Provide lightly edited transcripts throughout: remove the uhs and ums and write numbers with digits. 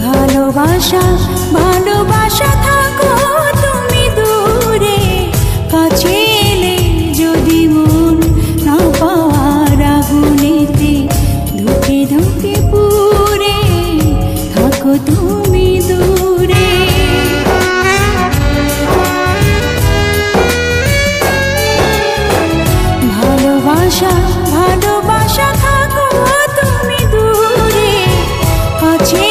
ভালোবাসা ভালোবাসা থাকো তুমি দূরে, কাছে এলে যদি মন না পাওয়ার আগুনেতে ধুকে ধুকে পুড়ে থাকো তুমি দূরে। ভালোবাসা ভালোবাসা থাকো তুমি দূরে, কাছে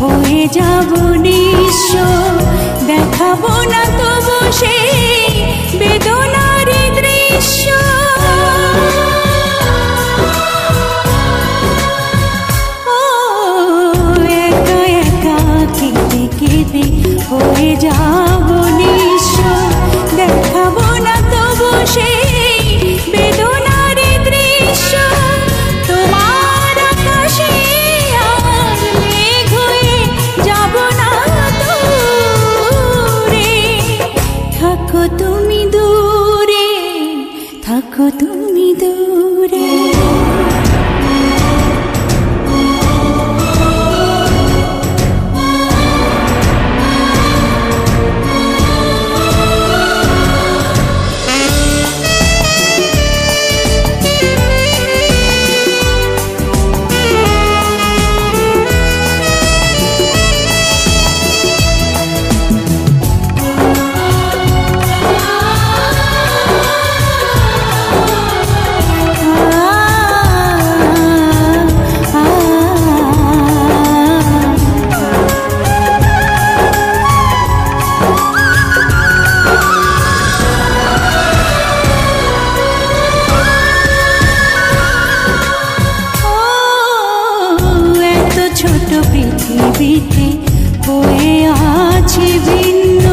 হয়ে যাব নিঃস্ব, দেখাবো না তবু সেই বেদনার দৃশ্য। ও একা একা কেঁদে কেঁদে হয়ে যাব নিঃস্ব, দেখাবো না তবু সেই বেদনার দৃশ্য। তোমার আকাশে তুমি দূরে থাকো তুমি দূরে। ছোট পৃথিবীতে হয়ে আছি ভিন্ন,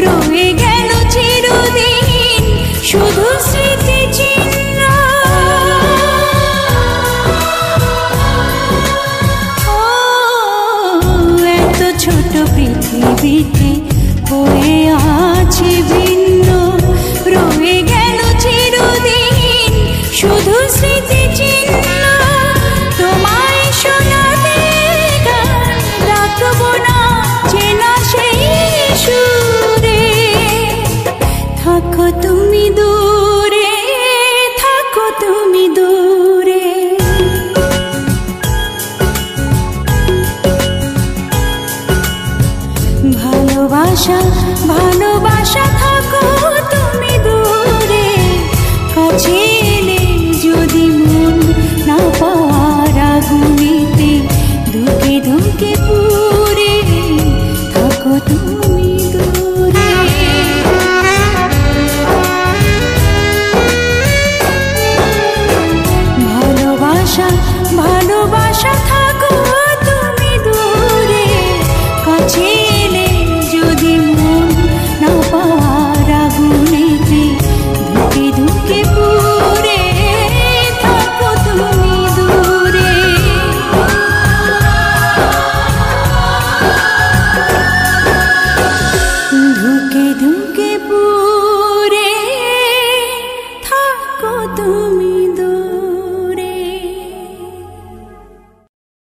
রয়ে গেল চিরদিন শুধু স্মৃতি চিহ্ন। ও এত ছোট পৃথিবীতে হয়ে আছি ভিন্ন, রয়ে গেল চিরদিন শুধু স্মৃতি চিহ্ন। তোমায় শোনাতে গান রাখবো না চেনা সেই সুরে, থাকো তুমি দূরে থাকো তুমি দূরে। ভালোবাসা ভালোবাসা থাকো তুমি দূরে, কাছে